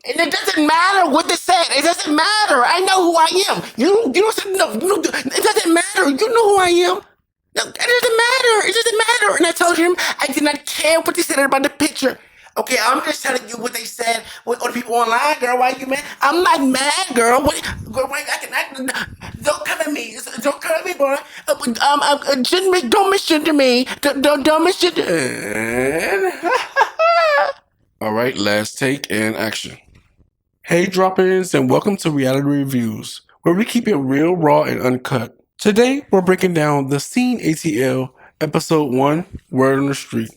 And it doesn't matter what they said. It doesn't matter. I know who I am. You don't no, it doesn't matter. You know who I am. No, it doesn't matter. It doesn't matter. And I told him I did not care what they said about the picture. Okay, I'm just telling you what they said with other people online, girl. Why you mad? I'm not mad, girl. What? Girl, wait, don't come at me. Don't come at me, boy. Don't misgender me. Don't misgender. All right, last take and action. Hey, drop-ins, and welcome to Reality Reviews, where we keep it real, raw, and uncut. Today, we're breaking down the Scene ATL, Episode 1, Word on the Street.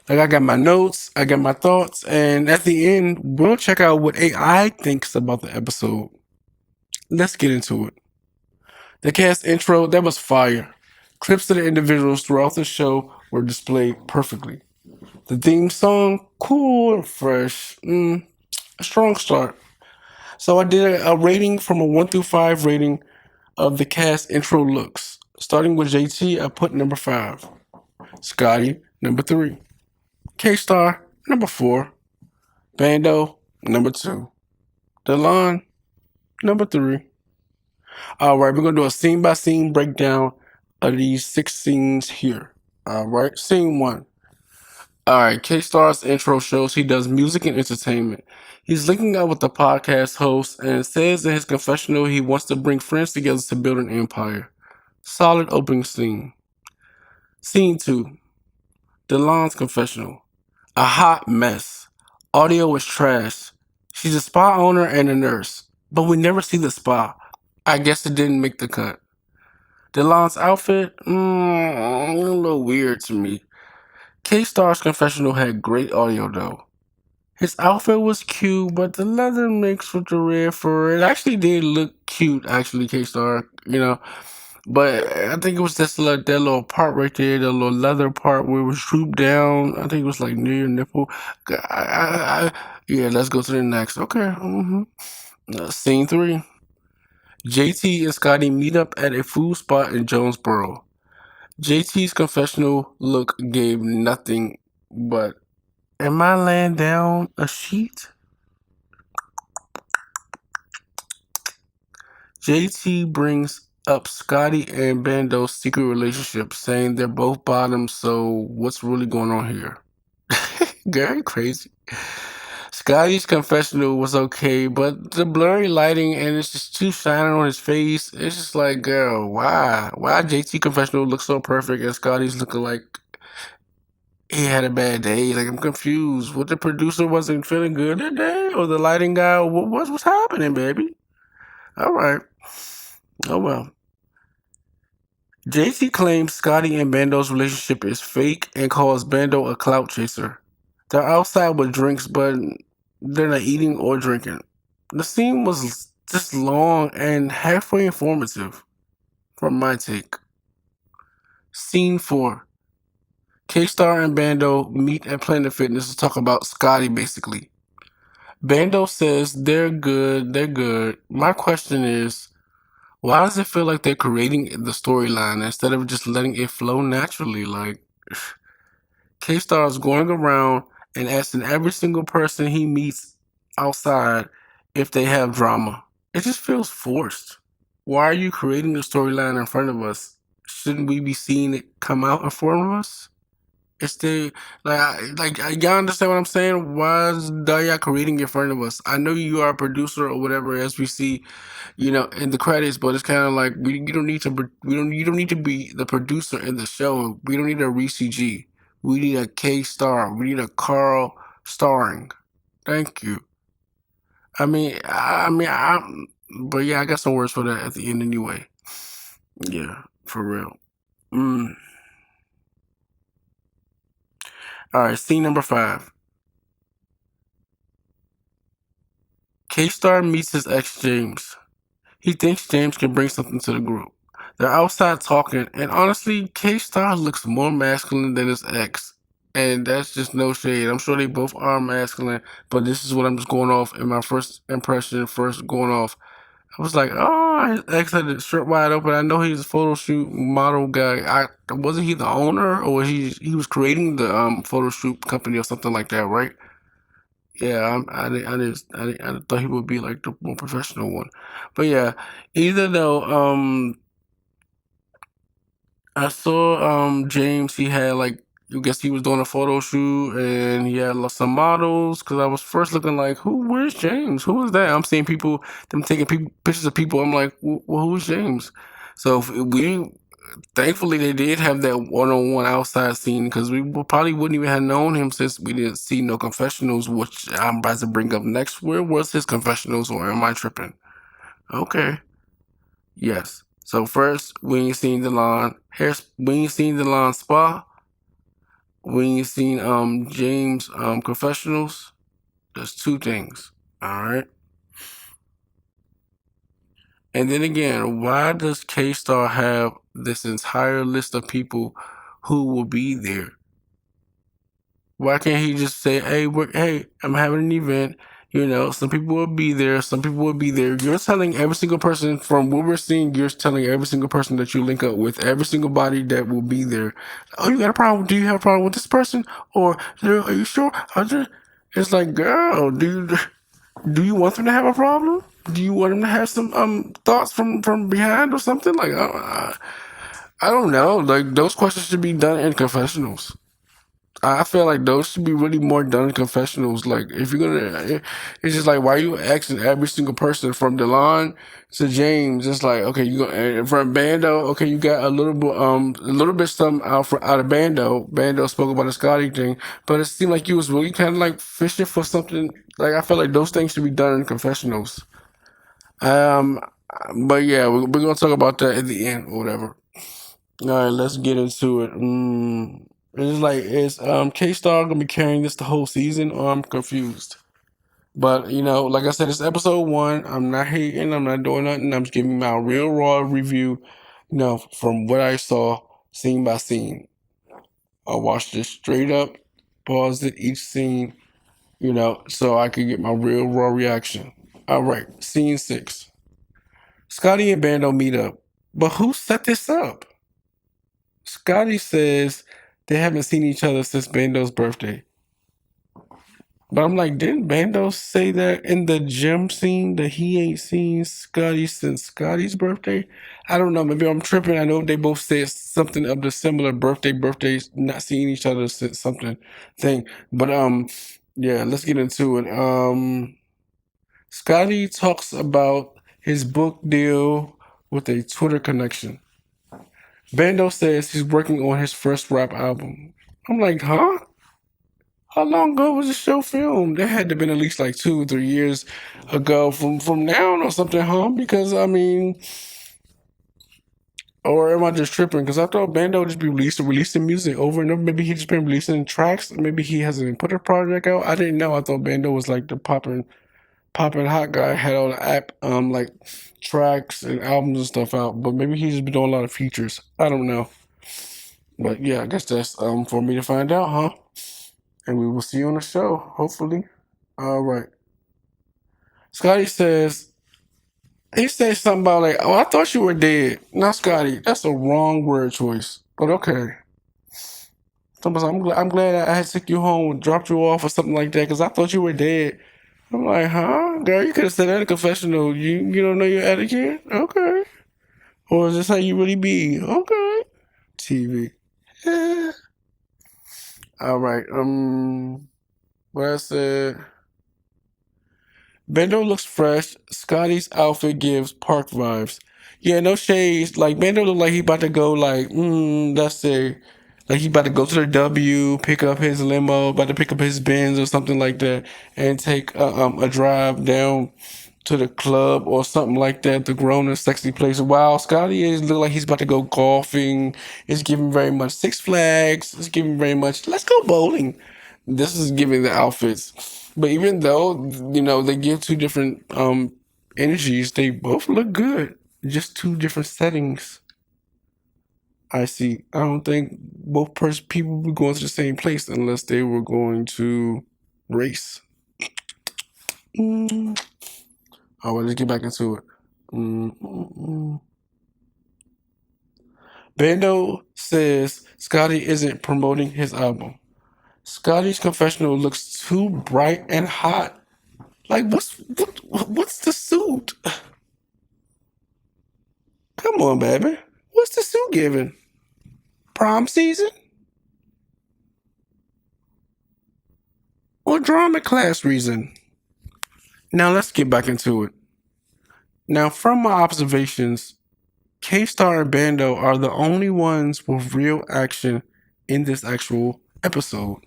Like, I got my notes, I got my thoughts, and at the end, we'll check out what AI thinks about the episode. Let's get into it. The cast intro, that was fire. Clips of the individuals throughout the show were displayed perfectly. The theme song, cool and fresh. A strong start. So I did a rating from a 1 through 5 rating of the cast intro looks. Starting with JT, I put number 5. Scotty, number 3. K-Star, number 4. Bando, number 2. Delon, number 3. Alright, we're going to do a scene by scene breakdown of these 6 scenes here. Alright, scene 1. Alright, K-Star's intro shows he does music and entertainment. He's linking up with the podcast host and says in his confessional he wants to bring friends together to build an empire. Solid opening scene. Scene 2. Delon's confessional. A hot mess. Audio is trash. She's a spa owner and a nurse, but we never see the spa. I guess it didn't make the cut. Delon's outfit? A little weird to me. K-Star's confessional had great audio though. His outfit was cute, but the leather mixed with the red fur, it actually did look cute, actually, K-Star, But I think it was just like that little part right there, the little leather part where it was drooped down. I think it was like near your nipple. Yeah, let's go to the next. Okay. Scene 3. JT and Scotty meet up at a food spot in Jonesboro. JT's confessional look gave nothing but, am I laying down a sheet? JT brings up Scotty and Bando's secret relationship, saying they're both bottoms, so what's really going on here? Very crazy. Scotty's confessional was okay, but the blurry lighting and it's just too shining on his face. It's just like, girl, why? Why JT confessional look so perfect and Scotty's looking like he had a bad day? Like, I'm confused. What, the producer wasn't feeling good that day? Or the lighting guy? What's happening, baby? All right. Oh, well. JT claims Scotty and Bando's relationship is fake and calls Bando a clout chaser. They're outside with drinks, but they're not eating or drinking. The scene was just long and halfway informative, from my take. Scene 4. K-Star and Bando meet at Planet Fitness to talk about Scotty, basically. Bando says they're good. My question is, why does it feel like they're creating the storyline instead of just letting it flow naturally? Like, K-Star is going around and asking every single person he meets outside if they have drama. It just feels forced. Why are you creating the storyline in front of us? Shouldn't we be seeing it come out in front of us? It's the y'all understand what I'm saying? Why is Daya creating in front of us? I know you are a producer or whatever, as we see, in the credits, but it's kind of like you don't need to you don't need to be the producer in the show. We don't need a Reese G. We need a K-Star. We need a Carl starring. Thank you. But yeah, I got some words for that at the end anyway. Yeah, for real. All right, scene number 5. K-Star meets his ex James. He thinks James can bring something to the group. They're outside talking, and honestly, K-Star looks more masculine than his ex. And that's just no shade. I'm sure they both are masculine, but this is what I'm just going off in my first impression, first going off. I was like, oh, his ex had his shirt wide open. I know he's a photo shoot model guy. Wasn't he the owner, or he was creating the photo shoot company or something like that, right? Yeah, I thought he would be like the more professional one, but yeah, either though, I saw James. He had like, I guess he was doing a photo shoot and he had some models. Because I was first looking like, who? Where's James? Who is that? I'm seeing people, them taking pictures of people. I'm like, well, who's James? So if we thankfully they did have that one-on-one outside scene, because probably wouldn't even have known him since we didn't see no confessionals, which I'm about to bring up next. Where was his confessionals, or am I tripping? Okay. Yes. So first, when you seen when you seen Delon spa, when you seen James confessionals, there's two things. All right. And then again, why does K Star have this entire list of people who will be there? Why can't he just say, hey, I'm having an event. Some people will be there. Some people will be there. You're telling every single person from what we're seeing. You're telling every single person that you link up with, every single body that will be there. Oh, you got a problem? Do you have a problem with this person? Or are you sure? It's like, girl, do you want them to have a problem? Do you want them to have some thoughts from behind or something? Like, I don't know. Like, those questions should be done in confessionals. I feel like those should be really more done in confessionals. Like, if you're gonna, it's just like, why are you asking every single person from Delon to James? It's like, okay, you go and from Bando. Okay, you got a little bit some out of Bando. Bando spoke about the Scotty thing, but it seemed like you was really kind of like fishing for something. Like, I feel like those things should be done in confessionals. Um, but yeah, we're gonna talk about that at the end or whatever. All right, let's get into it. It's like, is K Star gonna be carrying this the whole season, or I'm confused? But like I said, it's episode one. I'm not hating. I'm not doing nothing. I'm just giving my real raw review. From what I saw, scene by scene. I watched it straight up, paused it each scene. So I could get my real raw reaction. All right, scene six. Scotty and Bando meet up, but who set this up? Scotty says they haven't seen each other since Bando's birthday. But I'm like, didn't Bando say that in the gym scene that he ain't seen Scotty since Scotty's birthday? I don't know. Maybe I'm tripping. I know they both said something of the similar birthdays, not seeing each other since something thing. But yeah, let's get into it. Scotty talks about his book deal with a Twitter connection. Bando says he's working on his first rap album. I'm like, huh? How long ago was the show filmed? That had to have been at least like 2 or 3 years ago from now or something, huh? Because I mean, or am I just tripping? Because I thought Bando would just be releasing music over and over. Maybe he just been releasing tracks. Maybe he hasn't put a project out. I didn't know. I thought Bando was like the popping hot guy, had all the like tracks and albums and stuff out. But maybe he's just been doing a lot of features. I don't know. But yeah, I guess that's for me to find out, huh? And we will see you on the show, hopefully. All right. Scotty says, he says something about like, oh, I thought you were dead. Not Scotty. That's a wrong word choice. But okay. I'm glad I had to take you home, dropped you off or something like that, because I thought you were dead. I'm like, huh? Girl, you could have said that in a confessional. You don't know your etiquette? Okay. Or is this how you really be? Okay. TV. Yeah. All right. What I said. Bendo looks fresh. Scotty's outfit gives park vibes. Yeah, no shades. Like Bendo look like he about to go like, that's it. Like he about to go to the W, pick up his limo, about to pick up his Benz or something like that, and take a drive down to the club or something like that, the grown and sexy place. Wow, Scotty is look like he's about to go golfing. It's giving very much Six Flags. It's giving very much let's go bowling. This is giving the outfits. But even though, they give two different energies, they both look good. Just two different settings. I see. I don't think both people would go to the same place unless they were going to race. Mm. All right, let's get back into it. Mm. Bando says Scotty isn't promoting his album. Scotty's confessional looks too bright and hot. Like, what's the suit? Come on, baby. What's the suit giving? Prom season or drama class reason? Now let's get back into it. Now, from my observations, K-Star and Bando are the only ones with real action in this actual episode.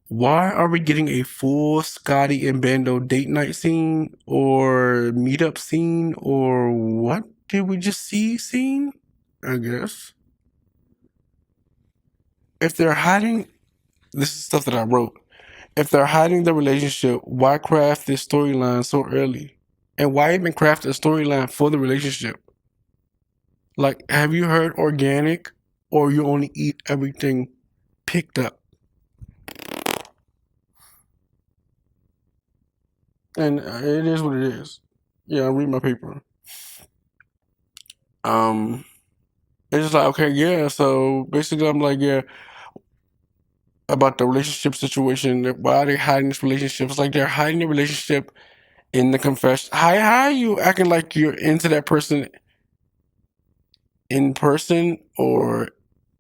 Why are we getting a full Scotty and Bando date night scene or meetup scene or what did we just see scene? I guess. If they're hiding, this is stuff that I wrote. If they're hiding the relationship, why craft this storyline so early? And why even craft a storyline for the relationship? Like, have you heard organic or you only eat everything picked up? And it is what it is. Yeah, I read my paper. It's just like, okay, yeah. So basically, I'm like, yeah, about the relationship situation. Why are they hiding this relationship? It's like they're hiding the relationship in the confession. How are you acting like you're into that person in person, or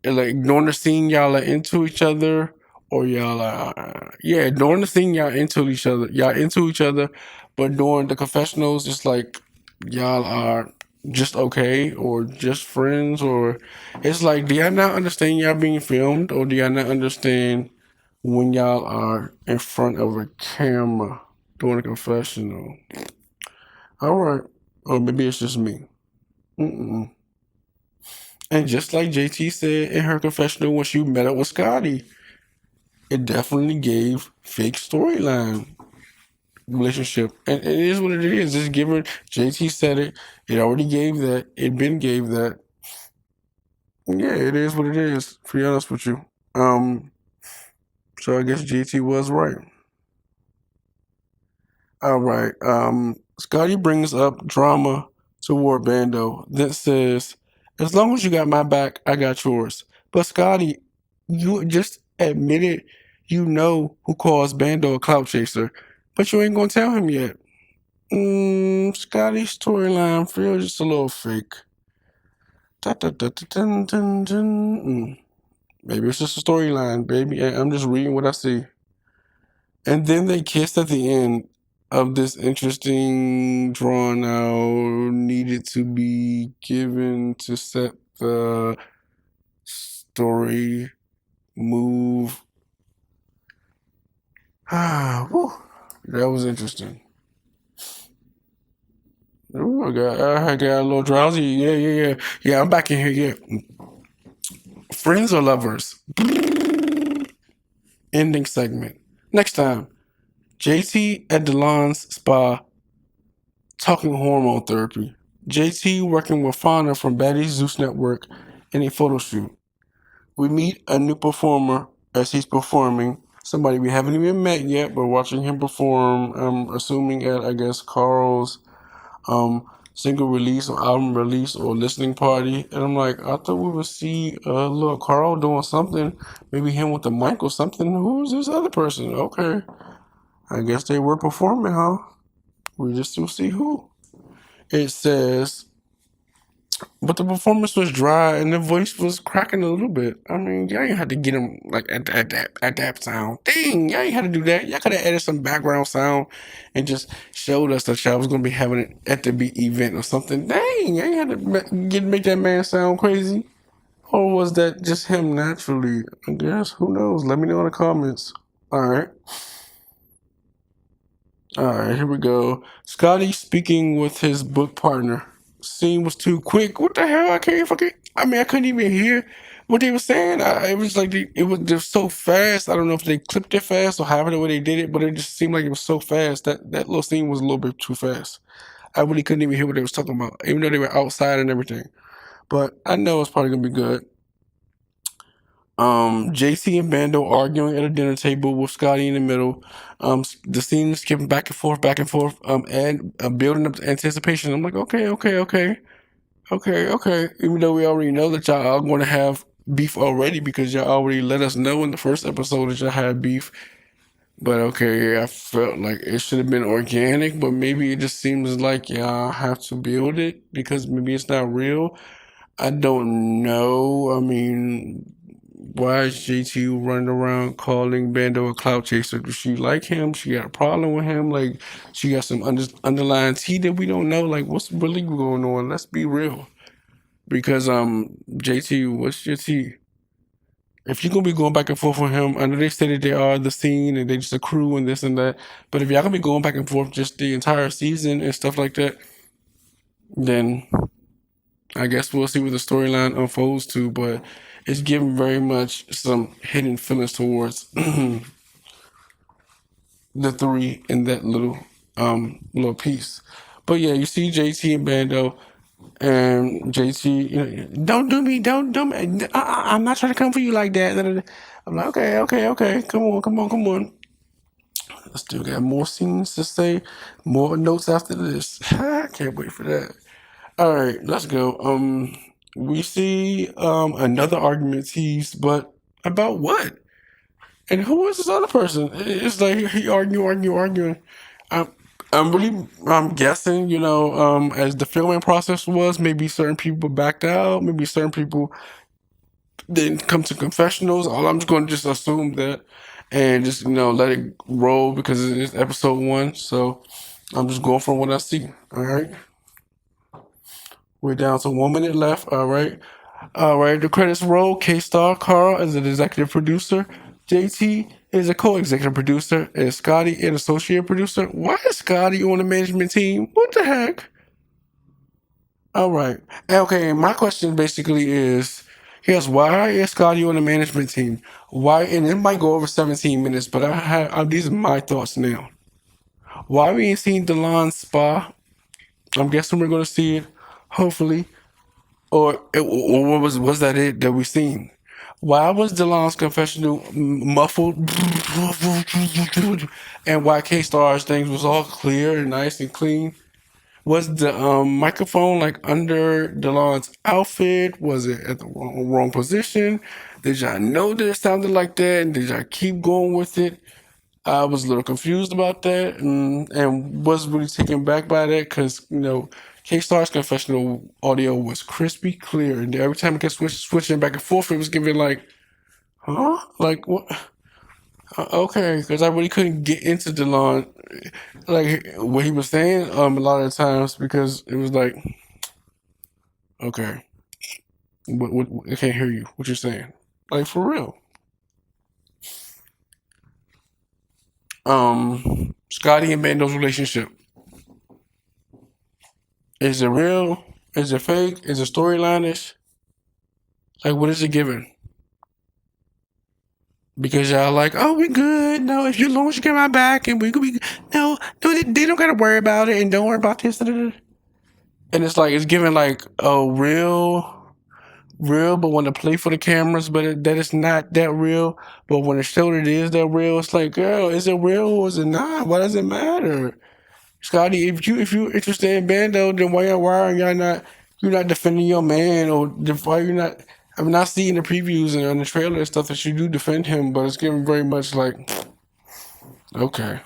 like during the scene y'all are into each other, or y'all are yeah during the scene y'all into each other, but during the confessionals it's like y'all are just okay or just friends, or it's like, do y'all not understand y'all being filmed, or do y'all not understand when y'all are in front of a camera doing a confessional? All right, or maybe it's just me. Mm-mm. And just like JT said in her confessional when she met up with Scotty, it definitely gave fake storyline relationship. And it is what it is. It's given, JT said it. It already gave that. It been gave that. Yeah, it is what it is, to be honest with you. So I guess JT was right. All right. Scotty brings up drama toward Bando, then says, as long as you got my back, I got yours. But Scotty, you just admitted you know who calls Bando a clout chaser, but you ain't gonna tell him yet. Scotty's storyline feels just a little fake. Da, da, da, da, dun, dun, dun. Maybe it's just a storyline, baby. I'm just reading what I see. And then they kissed at the end of this interesting drawn out, needed to be given to set the story move. Whew, that was interesting. Ooh, I got a little drowsy. Yeah. I'm back in here. Yeah, friends or lovers? Ending segment. Next time, JT at Delon's spa talking hormone therapy. JT working with Fauna from Betty's Zeus Network in a photo shoot. We meet a new performer as he's performing. Somebody we haven't even met yet, but watching him perform, I'm assuming at, I guess, Carl's single release or album release or listening party. And I'm like, I thought we would see little Carl doing something. Maybe him with the mic or something. Who is this other person? Okay. I guess they were performing, huh? We just will see who. It says, but the performance was dry and the voice was cracking a little bit. I mean, y'all ain't had to get him like at that sound. Dang, y'all ain't had to do that. Y'all could have added some background sound and just showed us that y'all was gonna be having it at the event or something. Dang, y'all ain't had to make that man sound crazy. Or was that just him naturally? I guess. Who knows? Let me know in the comments. All right. All right, here we go. Scotty speaking with his book partner. Scene was too quick. What the hell? I can't fucking. I mean, I couldn't even hear what they were saying. It was like it was just so fast. I don't know if they clipped it fast or however the way they did it, but it just seemed like it was so fast. That little scene was a little bit too fast. I really couldn't even hear what they was talking about, even though they were outside and everything. But I know it's probably gonna be good. JC and Bando arguing at a dinner table with Scotty in the middle. The scene is skipping back and forth, and building up to anticipation. I'm like, okay. Even though we already know that y'all are going to have beef already because y'all already let us know in the first episode that y'all had beef. But okay, I felt like it should have been organic, but maybe it just seems like y'all have to build it because maybe it's not real. I don't know. I mean, why is JT running around calling Bando a clout chaser? Does she like him? She got a problem with him? Like, she got some underlying tea that we don't know? Like, what's really going on? Let's be real. Because, JT, what's your tea? If you're gonna be going back and forth with him, I know they say that they are the scene and they just a crew and this and that. But if y'all gonna be going back and forth just the entire season and stuff like that, then I guess we'll see what the storyline unfolds to. But it's giving very much some hidden feelings towards the three in that little piece. But yeah, you see JT and Bando and JT, don't do me, don't do me. I'm not trying to come for you like that. I'm like, okay, okay, okay, come on, come on, come on. I still got more scenes to say, more notes after this. I can't wait for that. All right, let's go. We see another argument teased, but about what? And who is this other person? It's like he arguing. I'm, I'm guessing, as the filming process was, maybe certain people backed out, maybe certain people didn't come to confessionals. All I'm just going to just assume that and just, let it roll because it's episode one. So I'm just going from what I see. All right. We're down to 1 minute left. All right. All right. The credits roll. K Star Carl is an executive producer. JT is a co-executive producer. And Scotty an associate producer. Why is Scotty on the management team? What the heck? All right. Okay. My question basically is, here's why is Scotty on the management team? Why? And it might go over 17 minutes, but these are my thoughts now. Why we ain't seen Delon's spa? I'm guessing we're gonna see it, hopefully. Or was that it that we seen? Why was Delon's confessional muffled? And why K Star's things was all clear and nice and clean? Was the microphone like under Delon's outfit? Was it at the wrong position? Did y'all know that it sounded like that? And did y'all keep going with it? I was a little confused about that and was really taken back by that because, K Star's confessional audio was crispy clear. And every time it kept switching back and forth, it was giving like, huh? Like, what? Okay, because I really couldn't get into Delon, like what he was saying a lot of the times because it was like, okay, I can't hear you. What you're saying? Like, for real. Scotty and Bando's relationship. Is it real? Is it fake? Is it storyline-ish? Like, what is it giving? Because y'all like, oh, we good. No, if you as long as you get my back and we could be no, no, they don't gotta worry about it and don't worry about this. Da, da, da. And it's like it's giving like real, but when to play for the cameras, but that it's not that real. But when it showed it is that real, it's like, girl, is it real or is it not? Why does it matter? Scotty, if you interested in Bando, then why are y'all not you're not defending your man or why you not? I'm not seeing the previews and the trailer and stuff that you do defend him, but it's giving very much like okay.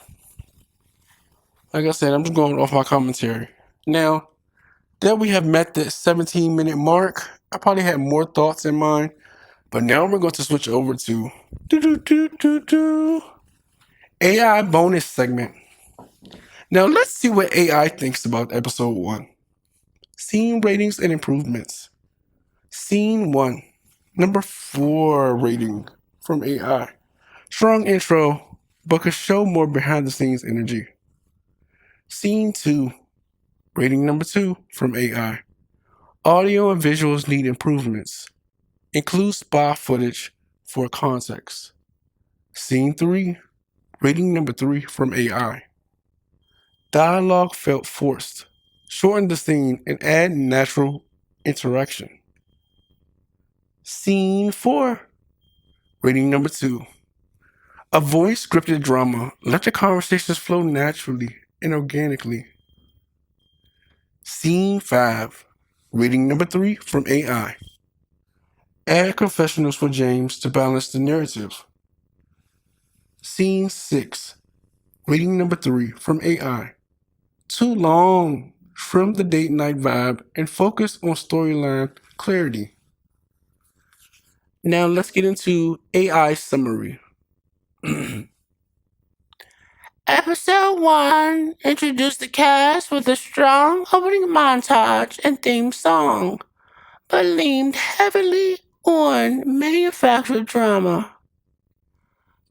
Like I said, I'm just going off my commentary. Now that we have met the 17-minute mark, I probably had more thoughts in mind, but now we're going to switch over to AI bonus segment. Now let's see what AI thinks about episode one. Scene ratings and improvements. Scene 1. Number 4 rating from AI. Strong intro, but could show more behind the scenes energy. Scene 2. Rating number 2 from AI. Audio and visuals need improvements. Include spa footage for context. Scene 3. Rating number 3 from AI. Dialogue felt forced. Shorten the scene and add natural interaction. Scene 4. Rating number 2. Avoid scripted drama. Let the conversations flow naturally and organically. Scene 5. Rating number 3 from AI. Add confessionals for James to balance the narrative. Scene 6. Reading number 3 from AI. Too long. Trim the date night vibe and focus on storyline clarity. Now let's get into AI summary. Episode 1 introduced the cast with a strong opening montage and theme song, but leaned heavily on manufactured drama.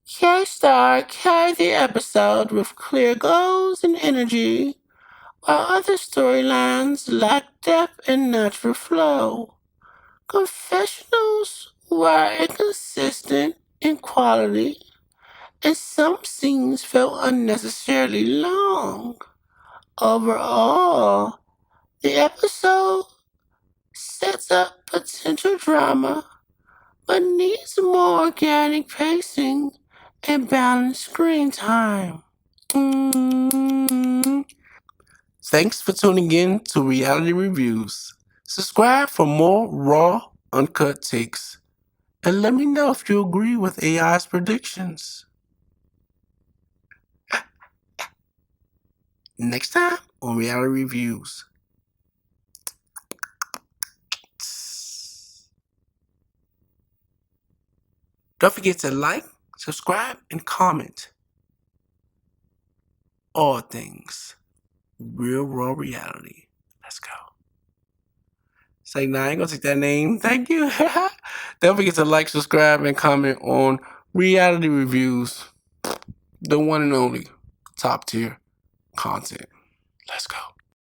K-Star carried the episode with clear goals and energy, while other storylines lacked depth and natural flow. Confessionals were inconsistent in quality, and some scenes felt unnecessarily long. Overall, the episode sets up potential drama, but needs more organic pacing and balanced screen time. Thanks for tuning in to Reality Reviews. Subscribe for more raw, uncut takes. And let me know if you agree with AI's predictions. Next time on Reality Reviews. Don't forget to like, subscribe, and comment. All things real raw reality. Let's go. Say, nah, I ain't gonna take that name. Thank you. Don't forget to like, subscribe, and comment on Reality Reviews. The one and only top tier content. Let's go.